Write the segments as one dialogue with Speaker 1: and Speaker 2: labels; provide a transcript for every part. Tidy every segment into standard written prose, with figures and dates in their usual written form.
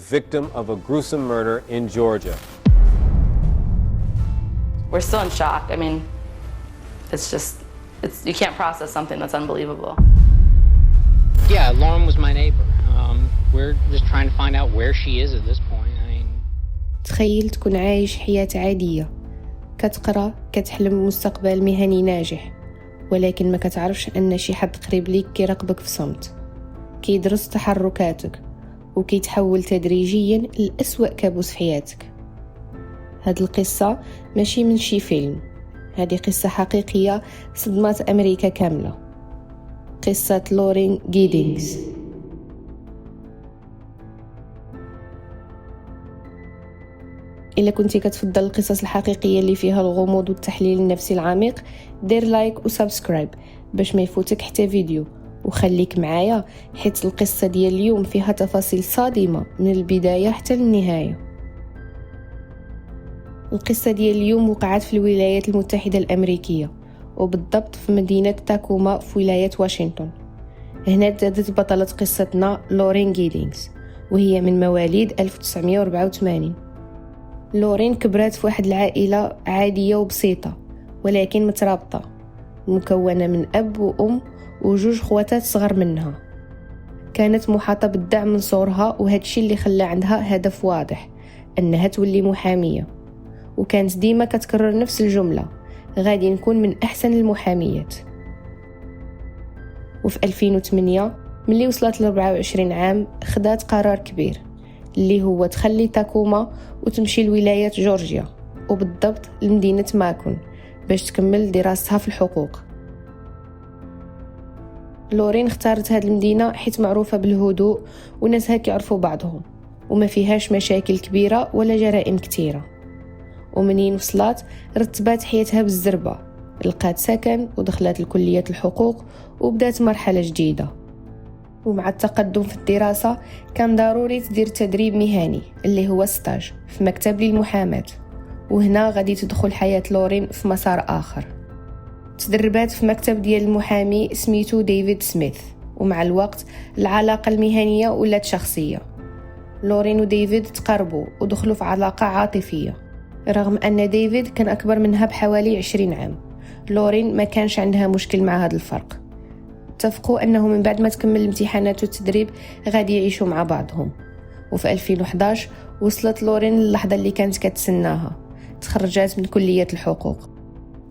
Speaker 1: victim of a gruesome murder in Georgia.
Speaker 2: We're still in shock. I mean, you can't process something that's unbelievable.
Speaker 3: Yeah, Lauren was my neighbor. We're just trying to find out where she is at this point.
Speaker 4: تخيل تكون عايش حياة عادية، كتقرأ، كتحلم مستقبل مهني ناجح، ولكن ما كتعرفش أن شي حد قريب ليك كيراقبك في صمت، كيدرس تحركاتك وكيتحول تدريجيا لأسوأ كابوس في حياتك. هاد القصة ماشي من شي فيلم، هذه قصة حقيقية صدمات أمريكا كاملة، قصة لورين جيدينغز. إلا كنتي كتفضل القصص الحقيقية اللي فيها الغموض والتحليل النفسي العميق، دير لايك وسبسكرايب باش ما يفوتك حتى فيديو، وخليك معايا حيت القصة ديال اليوم فيها تفاصيل صادمة من البداية حتى للنهاية. القصة ديال اليوم وقعت في الولايات المتحدة الأمريكية، وبالضبط في مدينة تاكوما في ولاية واشنطن. هنا تزادت بطلة قصتنا لورين جيدينغز، وهي من مواليد 1984. لورين كبرت في واحد العائلة عادية وبسيطة ولكن مترابطة، مكونة من أب وأم وجوج خواتات صغر منها. كانت محاطة بالدعم من صغرها، وهادشي اللي خلى عندها هدف واضح، أنها تولي محامية. وكانت ديما كتكرر نفس الجملة: غادي نكون من أحسن المحاميات. وفي 2008 ملي وصلت ل 24 عام خدات قرار كبير اللي هو تخلي تاكوما وتمشي لولاية جورجيا، وبالضبط لمدينة ماكون، باش تكمل دراستها في الحقوق. لورين اختارت هذه المدينة حيث معروفة بالهدوء وناسها كيعرفوا بعضهم، وما فيهاش مشاكل كبيرة ولا جرائم كتيرة. ومنين وصلت رتبات حياتها بالزربة، لقات سكن ودخلت لكلية الحقوق وبدات مرحلة جديدة. ومع التقدم في الدراسة كان ضروري تدير تدريب مهني اللي هو ستاج في مكتب للمحاماة، وهنا غادي تدخل حياة لورين في مسار آخر. تدربات في مكتب ديال المحامي سميتو ديفيد سميث، ومع الوقت العلاقة المهنية ولات شخصية. لورين وديفيد تقربوا ودخلوا في علاقة عاطفية، رغم أن ديفيد كان أكبر منها بحوالي 20 عام. لورين ما كانش عندها مشكل مع هذا الفرق. اتفقوا أنه من بعد ما تكمل الامتحانات والتدريب غادي يعيشوا مع بعضهم. وفي 2011 وصلت لورين للحظة اللي كانت كتسناها، تخرجات من كلية الحقوق،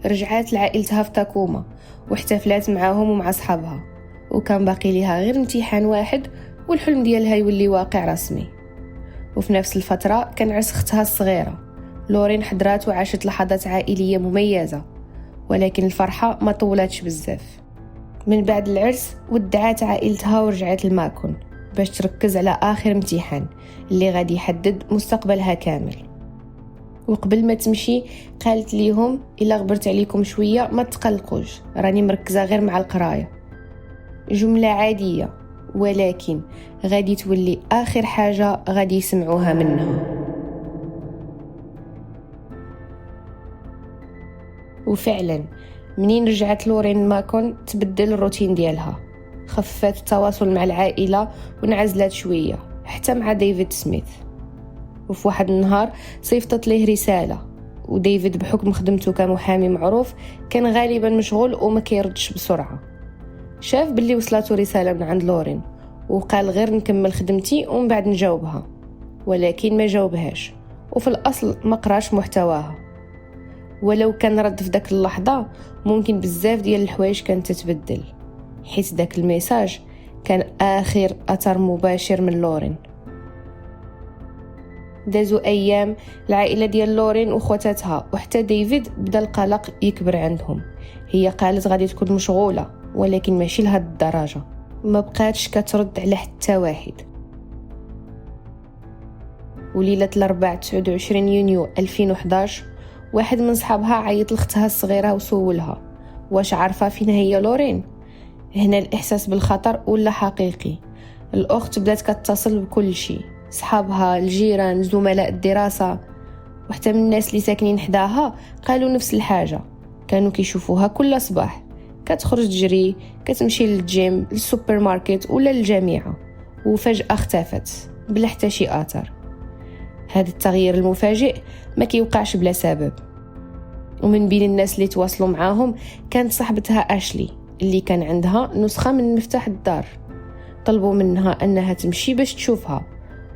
Speaker 4: رجعت لعائلتها في تاكوما واحتفلت معاهم ومع أصحابها، وكان باقي لها غير امتحان واحد والحلم ديالها يولي واقع رسمي. وفي نفس الفترة كان عرس اختها الصغيرة. لورين حضرات وعاشت لحظات عائلية مميزة، ولكن الفرحة ما طولتش بزاف. من بعد العرس ودعت عائلتها ورجعت لماكون باش تركز على آخر امتحان اللي غادي يحدد مستقبلها كامل. وقبل ما تمشي قالت ليهم: إلا غبرت عليكم شوية ما تقلقوش، راني مركزة غير مع القراية. جملة عادية، ولكن غادي تولي آخر حاجة غادي يسمعوها منها. وفعلا منين رجعت لورين ماكون تبدل الروتين ديالها، خفت التواصل مع العائلة وانعزلت شوية حتى مع ديفيد سميث. وفي واحد النهار صيفطت ليه رسالة، وديفيد بحكم خدمته كمحامي معروف كان غالبا مشغول وما كيردش بسرعة. شاف باللي وصلته رسالة من عند لورين وقال غير نكمل خدمتي ومن بعد نجاوبها، ولكن ما جاوبهاش، وفي الأصل ما قراش محتواها. ولو كان رد في داك اللحظة ممكن بزاف ديال الحوايج كانت تتبدل، حيت داك الميساج كان آخر أثر مباشر من لورين. دازوا أيام، العائلة ديال لورين وخواتاتها وحتى ديفيد بدا القلق يكبر عندهم. هي قالت غادي تكون مشغولة، ولكن ماشي لهاد الدرجة، ما بقاتش كترد على حتى واحد. وليلة الأربعاء 29 يونيو 2011 واحد من صحابها عيط لختها الصغيرة وسولها واش عارفة فين هي لورين. هنا الإحساس بالخطر ولا حقيقي. الأخت بدات كتصل بكل شيء، صحابها، الجيران، زملاء الدراسة، وحتى من الناس اللي ساكنين حداها قالوا نفس الحاجة. كانوا كيشوفوها كل صباح كتخرج تجري، كتمشي للجيم، للسوبر ماركت ولا للجامعة، وفجأة اختفت، بلا حتى شي آثار. هذا التغيير المفاجئ ما كيوقعش بلا سبب. ومن بين الناس اللي تواصلوا معاهم كانت صاحبتها أشلي اللي كان عندها نسخة من مفتاح الدار. طلبوا منها أنها تمشي باش تشوفها،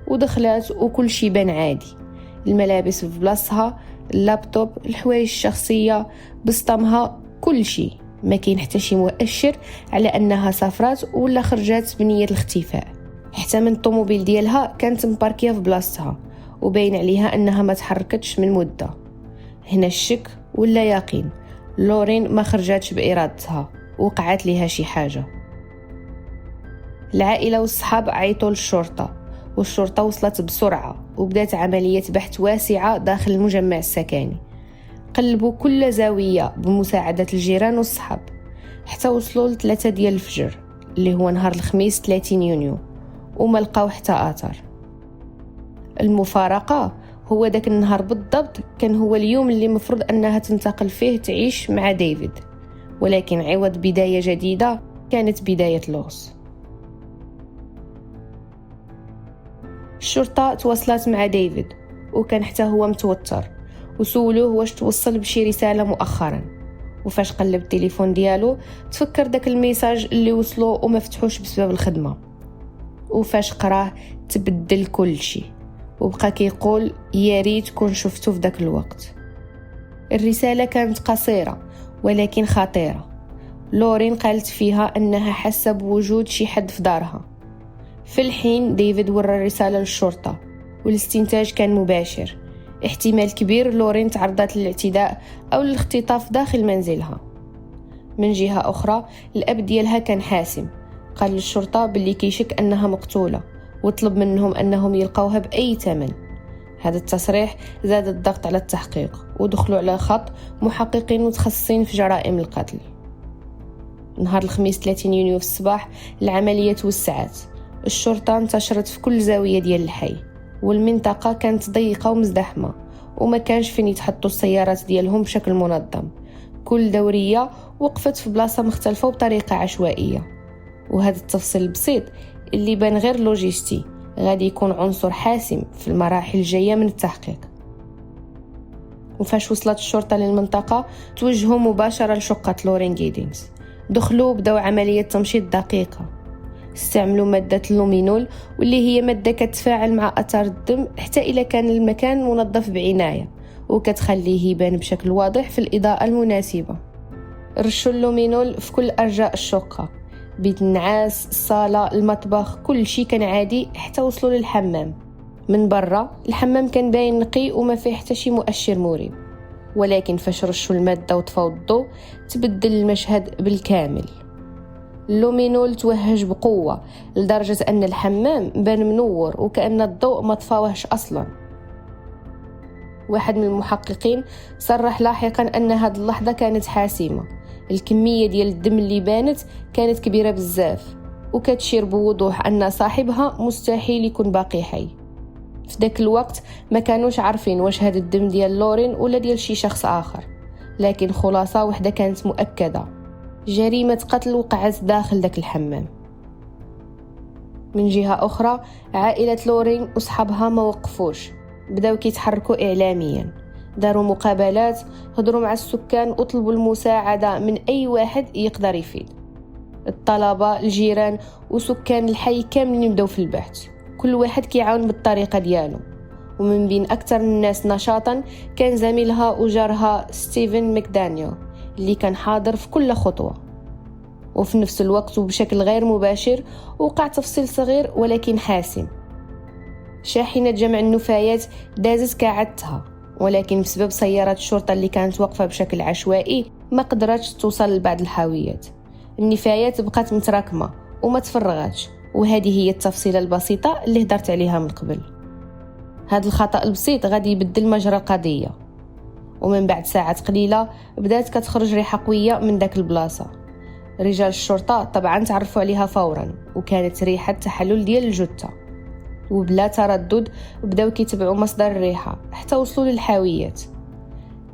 Speaker 4: ودخلات وكل شي بان عادي. الملابس في بلاصتها، اللابتوب، الحوايج الشخصية بسطمها، كل شي. ما كاين حتى شي مؤشر على أنها سافرات ولا خرجات بنية الاختفاء. حتى من الطوموبيل ديالها كانت مباركية في بلاصتها وباين عليها أنها ما تحركتش من مدة. هنا الشك ولا يقين، لورين ما خرجاتش بإرادتها، وقعت لها شي حاجة. العائلة والصحاب عيطوا للشرطة، والشرطة وصلت بسرعة وبدات عملية بحث واسعة داخل المجمع السكني. قلبوا كل زاوية بمساعدة الجيران والصحاب حتى وصلوا ل3 ديال الفجر اللي هو نهار الخميس 30 يونيو، وما لقاو حتى آثار. المفارقة هو داك النهار بالضبط كان هو اليوم اللي مفروض أنها تنتقل فيه تعيش مع ديفيد، ولكن عوض بداية جديدة كانت بداية لغز. الشرطة تواصلت مع ديفيد وكان حتى هو متوتر، وسولوه واش توصل بشي رسالة مؤخرا. وفاش قلب التليفون ديالو تفكر داك الميساج اللي وصلو وما فتحوش بسبب الخدمة. وفاش قراه تبدل كل شي، وبقى كيقول يا ريت كون شفتو في داك الوقت. الرسالة كانت قصيرة ولكن خطيرة. لورين قالت فيها أنها حاسة بوجود شي حد في دارها. في الحين ديفيد ورى الرسالة للشرطة والاستنتاج كان مباشر. احتمال كبير لورين تعرضت للاعتداء أو للاختطاف داخل منزلها. من جهة أخرى الأب ديالها كان حاسم، قال للشرطة باللي كيشك أنها مقتولة وطلب منهم أنهم يلقوها بأي ثمن. هذا التصريح زاد الضغط على التحقيق، ودخلوا على خط محققين متخصصين في جرائم القتل. نهار الخميس 30 يونيو في الصباح العملية توسعت. الشرطة انتشرت في كل زاوية ديال الحي، والمنطقة كانت ضيقة ومزدحمة وما كانش فين يتحطوا السيارات ديالهم بشكل منظم. كل دورية وقفت في بلاصة مختلفة وبطريقة عشوائية. وهذا التفصيل البسيط اللي بان غير لوجيستي غادي يكون عنصر حاسم في المراحل الجاية من التحقيق. وفاش وصلت الشرطة للمنطقة توجهوا مباشرة لشقة لورين جيدينغز. دخلوا وبداو عملية تمشيط دقيقة. استعملوا مادة اللومينول واللي هي مادة كتفاعل مع أثار الدم حتى إذا كان المكان منظف بعناية، وكتخليه يبان بشكل واضح في الإضاءة المناسبة. رشوا اللومينول في كل أرجاء الشقة، بيت النعاس، الصالة، المطبخ، كل شيء كان عادي حتى وصلوا للحمام. من برا الحمام كان باين نقي وما فيه حتى شي مؤشر مريب، ولكن فاش رشوا المادة وطفاو الضوء تبدل المشهد بالكامل. اللومينول توهج بقوة لدرجة أن الحمام بان منور وكأن الضوء ما طفاوهش أصلا. واحد من المحققين صرح لاحقا أن هذه اللحظة كانت حاسمة. الكمية ديال الدم اللي بانت كانت كبيرة بزاف، وكتشير بوضوح أن صاحبها مستحيل يكون باقي حي. في ذاك الوقت ما كانوش عارفين واش هذا الدم ديال لورين ولا ديال شي شخص آخر، لكن خلاصة واحدة كانت مؤكدة: جريمة قتل وقعت داخل ذاك الحمام. من جهة أخرى عائلة لورين وصحابها ما وقفوش، بداو كيتحركوا إعلاميا. داروا مقابلات، هضروا مع السكان وطلبوا المساعدة من أي واحد يقدر يفيد. الطلبة، الجيران وسكان الحي كاملين يبداو في البحث، كل واحد كيعاون بالطريقة ديالو. ومن بين أكثر الناس نشاطا كان زميلها وجارها ستيفن ماكدانيو اللي كان حاضر في كل خطوة. وفي نفس الوقت وبشكل غير مباشر وقع تفصيل صغير ولكن حاسم. شاحنة جمع النفايات دازت كعادتها، ولكن بسبب سيارات الشرطة اللي كانت واقفة بشكل عشوائي ما قدرتش توصل لبعض الحاويات. النفايات بقات متراكمة وما تفرغاتش، وهذه هي التفصيلة البسيطة اللي هدرت عليها من قبل. هذا الخطأ البسيط غادي يبدل مجرى القضية. ومن بعد ساعات قليلة بدات كتخرج ريحة قوية من داك البلاصة. رجال الشرطة طبعا تعرفوا عليها فورا، وكانت ريحة تحلل ديال الجثة. وبلا تردد بداو كيتبعوا مصدر الريحة حتى وصلوا للحاويات،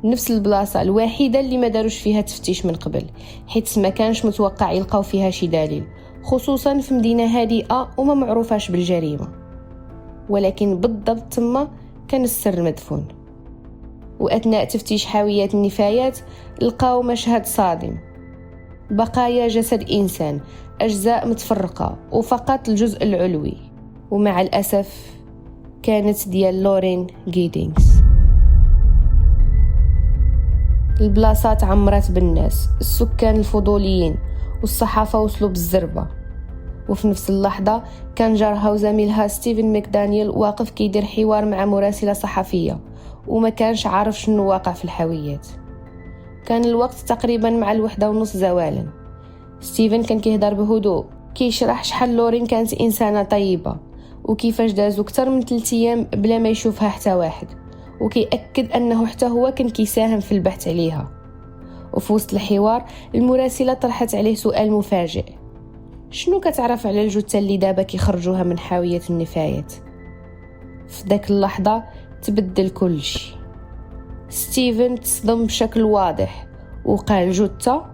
Speaker 4: نفس البلاصة الوحيدة اللي ما داروش فيها تفتيش من قبل، حيث ما كانش متوقع يلقاو فيها شي دليل، خصوصا في مدينة هادئة وما معروفاش بالجريمة. ولكن بالضبط تما كان السر مدفون. وأثناء تفتيش حاويات النفايات لقاو مشهد صادم: بقايا جسد إنسان، أجزاء متفرقة وفقط الجزء العلوي، ومع الأسف كانت ديال لورين جيدينغز. البلاصات عمرات بالناس، السكان الفضوليين والصحافة وصلوا بالزربة. وفي نفس اللحظة كان جارها وزميلها ستيفن ماكدانييل واقف كيدير حوار مع مراسلة صحفية، وما كانش عارف شنو واقع في الحاويات. كان الوقت تقريبا مع 1:30 زوالا. ستيفن كان كيهدر بهدوء، كيشرح شحال لورين كانت إنسانة طيبة وكيفاش دازو أكثر من 3 أيام بلا ما يشوفها حتى واحد، وكيأكد أنه حتى هو كان كيساهم في البحث عليها. وفي وسط الحوار المراسلة طرحت عليه سؤال مفاجئ: شنو كتعرف على الجثة اللي دابا كيخرجوها من حاوية النفايات؟ في ذاك اللحظة تبدل كل شيء. ستيفن تصدم بشكل واضح وقال جثة،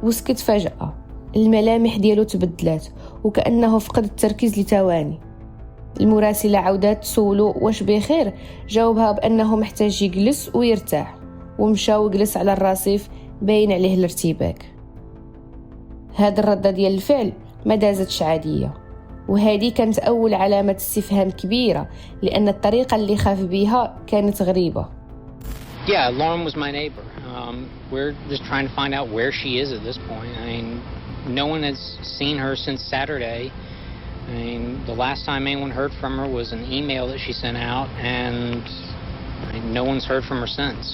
Speaker 4: وسكت فجأة. الملامح ديالو تبدلات وكأنه فقد التركيز لثواني. المراسلة عودات تسولو واش بخير، جاوبها بأنه محتاج يجلس ويرتاح، ومشى وجلس على الرصيف باين عليه الارتباك. هاد الردة ديال الفعل ما دازتش عادية، وهذه كانت أول علامة استفهام كبيرة، لأن الطريقة اللي خاف بيها كانت غريبة.
Speaker 3: Yeah, Lauren was my neighbor. We're just trying to find out where she is at this point. I mean, no one has seen her since Saturday. I mean, the last time anyone heard from her was an email that she sent out, and no one's heard from her since.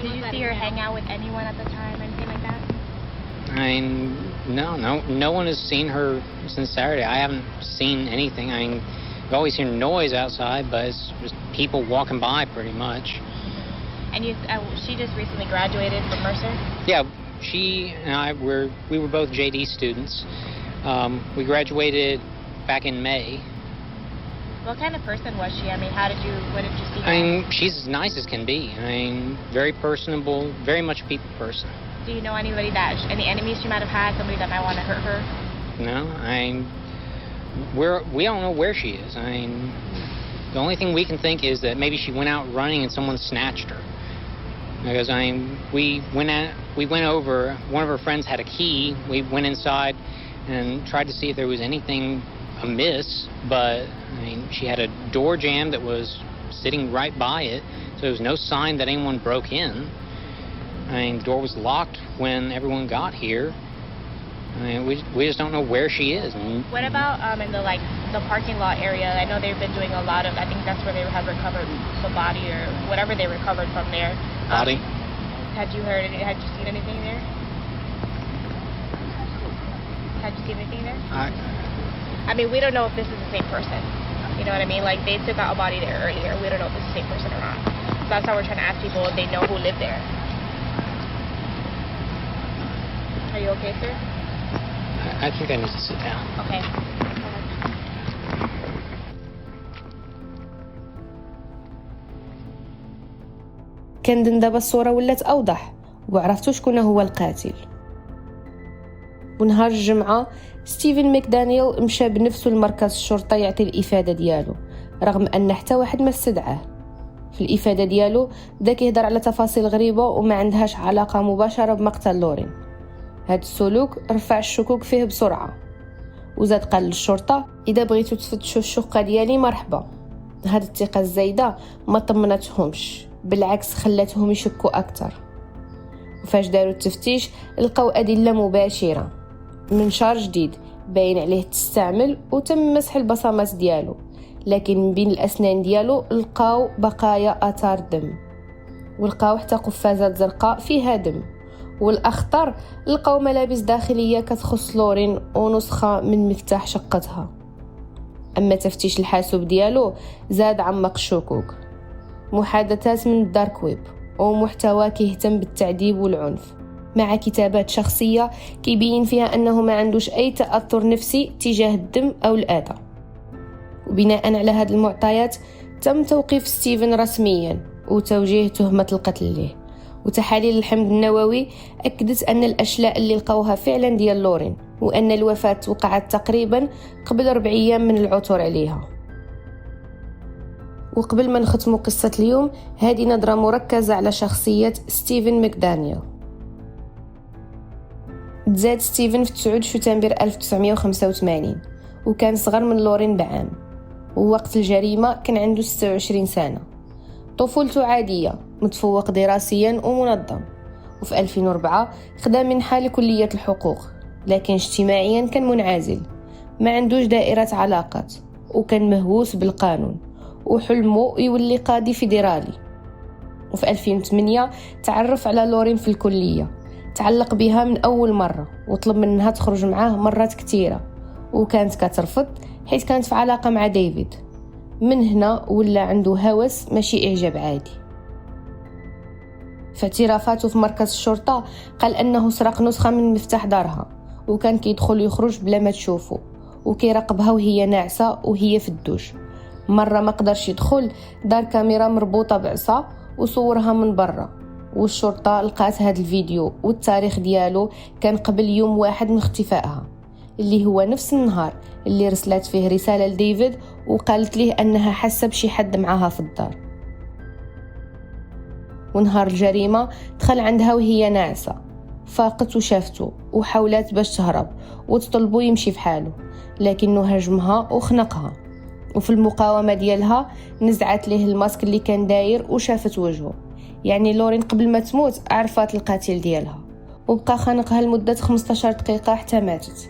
Speaker 5: Did you see her hang out with anyone at the time, anything like that?
Speaker 3: I mean, no one has seen her since Saturday. I haven't seen anything. I mean, I've always heard noise outside, but it's just people walking by pretty much.
Speaker 5: And she just recently graduated from Mercer?
Speaker 3: Yeah, she and I we were both JD students. We graduated back in May.
Speaker 5: What kind of person was she? I mean, what did you see her?
Speaker 3: I mean, she's as nice as can be. I mean, very personable, very much a people person.
Speaker 5: Do you know any enemies she might have had, somebody that might want to hurt her?
Speaker 3: No, we don't know where she is. I mean, the only thing we can think is that maybe she went out running and someone snatched her. Because we went over, one of her friends had a key, we went inside and tried to see if there was anything amiss, but I mean, she had a door jamb that was sitting right by it, so there was no sign that anyone broke in. I mean, the door was locked when everyone got here. I mean, we just don't know where she is.
Speaker 5: What about in the parking lot area? I know they've been doing a lot of, I think that's where they have recovered the body or whatever they recovered from there.
Speaker 3: Body?
Speaker 5: Had you seen anything there? Had you seen anything there? I mean, we don't know if this is the same person. You know what I mean? Like, they took out a body there earlier. We don't know if it's the same person or not. So that's how we're trying to ask people if they know who lived there. Are you okay, sir?
Speaker 3: I think I need to sit down.
Speaker 5: Okay.
Speaker 4: كان دابا الصورة ولات أوضح وعرفتوا شكون هو القاتل. ونهار الجمعة ستيفن ماكدانييل مشى بنفسه لمركز الشرطة يعطي الإفادة ديالو، رغم أن حتى واحد ما استدعاه. في الإفادة ديالو بدا كيهضر على تفاصيل غريبة وما عندهاش علاقة مباشرة بمقتل لورين. هاد السلوك رفع الشكوك فيه بسرعة، وزاد قال للشرطة: إذا بغيتوا تفتشوا الشقة ديالي مرحبا. هاد الثقة الزايدة ما طمنتهمش، بالعكس خلاتهم يشكوا أكتر. وفاش داروا التفتيش لقاو أدلة مباشرة: منشار جديد باين عليه تستعمل وتم مسح البصمات ديالو، لكن من بين الأسنان ديالو لقاو بقايا آثار دم، ولقاو حتى قفازات زرقاء فيها دم، والأخطر لقاو ملابس داخلية كتخص لورين ونسخة من مفتاح شقتها. أما تفتيش الحاسوب ديالو زاد عمق الشكوك: محادثات من الدارك ويب ومحتوى كيهتم بالتعذيب والعنف، مع كتابات شخصية كيبين فيها أنه ما عندوش أي تأثر نفسي تجاه الدم أو الأذى. وبناء على هذه المعطيات تم توقيف ستيفن رسميا وتوجيه تهمة القتل له. وتحاليل الحمض النووي أكدت أن الأشلاء اللي لقوها فعلا ديال لورين، وأن الوفاة وقعت تقريبا قبل 4 أيام من العثور عليها. وقبل ما نختموا قصة اليوم هذه نظرة مركزة على شخصية ستيفن ماكدانيال. تزاد ستيفن في 9 شتنبر 1985 وكان صغر من لورين بعام، ووقت الجريمة كان عنده 26 سنة. طفولته عادية، متفوق دراسيا ومنظم، وفي 2004 خدم منحة لكلية الحقوق، لكن اجتماعيا كان منعزل، ما عندوش دائرة علاقات، وكان مهووس بالقانون وحلمه يولي قاضي فيدرالي. وفي 2008 تعرف على لورين في الكلية، تعلق بها من أول مرة وطلب منها تخرج معاه مرات كتيرة، وكانت كترفض حيث كانت في علاقة مع ديفيد. من هنا ولا عنده هوس ماشي إعجاب عادي. في اعترافاته في مركز الشرطة قال أنه سرق نسخة من مفتاح دارها، وكان كيدخل يخرج بلا ما تشوفه، وكيراقبها وهي ناعسة وهي في الدوش. مرة ما قدرش يدخل، دار كاميرا مربوطة بعصا وصورها من برا، والشرطة لقات هذا الفيديو، والتاريخ ديالو كان قبل يوم واحد من اختفائها، اللي هو نفس النهار اللي رسلت فيه رسالة لديفيد وقالت له أنها حاسة بشي حد معها في الدار. ونهار الجريمة دخل عندها وهي ناعسة، فاقت وشافته وحاولت باش تهرب وتطلبه يمشي في حاله، لكنه هجمها وخنقها، وفي المقاومة ديالها نزعت له الماسك اللي كان داير وشافت وجهه. يعني لورين قبل ما تموت عرفت القاتل ديالها، وبقى خانقها لمدة 15 دقيقة حتى ماتت.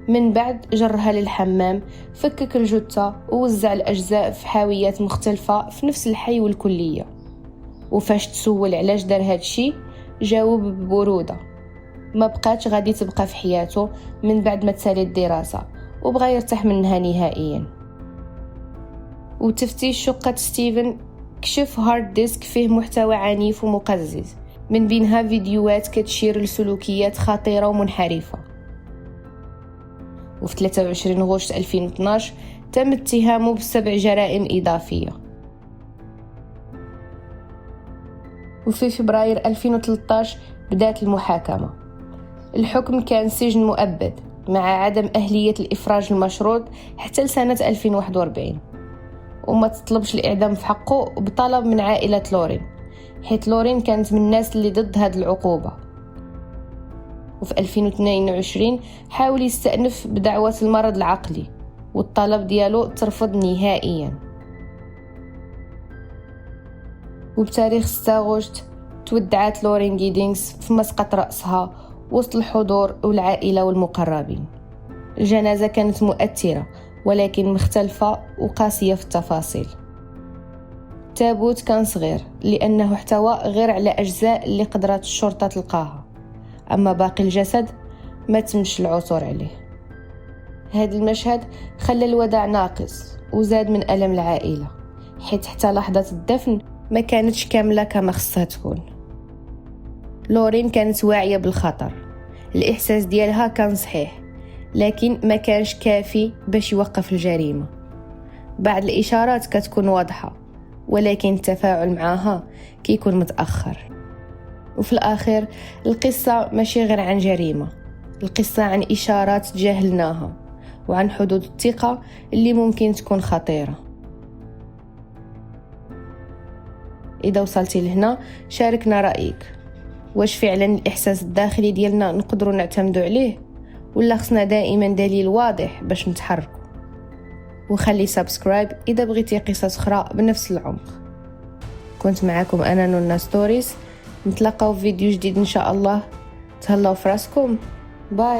Speaker 4: من بعد جرها للحمام، فكك الجثة ووزع الأجزاء في حاويات مختلفة في نفس الحي والكلية. وفاش تسول علاش دار هادشي جاوب ببرودة، ما بقاتش غادي تبقى في حياته من بعد ما تسالي الدراسة، وبغى يرتاح منها نهائيا. وتفتيش شقة ستيفن كشف هارد ديسك فيه محتوى عنيف ومقزز، من بينها فيديوهات كتشير لسلوكيات خطيرة ومنحرفة. وفي 23 غشت 2012 تم اتهامه ب7 جرائم إضافية. وفي فبراير 2013 بدأت المحاكمة. الحكم كان سجن مؤبد مع عدم أهلية الإفراج المشروط حتى لسنة 2041، وما تطلبش الإعدام في حقه بطلب من عائلة لورين، حيث لورين كانت من الناس اللي ضد هذه العقوبة. وفي 2022 حاول يستأنف بدعوة المرض العقلي، والطلب ديالو ترفض نهائيا. وبتاريخ 6 غشت تودعت لورين جيدينغز في مسقط رأسها وسط الحضور والعائلة والمقربين. الجنازة كانت مؤثرة ولكن مختلفة وقاسية في التفاصيل. التابوت كان صغير لأنه احتوى غير على أجزاء اللي قدرت الشرطة تلقاها، أما باقي الجسد ما تمش العثور عليه. هذا المشهد خلى الوداع ناقص وزاد من ألم العائلة، حيث حتى لحظة الدفن ما كانتش كاملة كما خصها تكون. لورين كانت واعية بالخطر، الإحساس ديالها كان صحيح، لكن ما كانش كافي باش يوقف الجريمة. بعض الإشارات كتكون واضحة، ولكن التفاعل معها كيكون متأخر. وفي الآخر القصة ماشي غير عن جريمة، القصة عن إشارات تجاهلناها وعن حدود الثقة اللي ممكن تكون خطيرة. إذا وصلتي لهنا شاركنا رأيك، واش فعلا الإحساس الداخلي ديالنا نقدروا نعتمدوا عليه، ولا خصنا دائما دليل واضح باش نتحركوا؟ وخلي سبسكرايب إذا بغيتي قصص أخرى بنفس العمق. كنت معكم أنا نونا ستوريز، نتلاقاو في فيديو جديد إن شاء الله. تهلاو فراسكم، باي.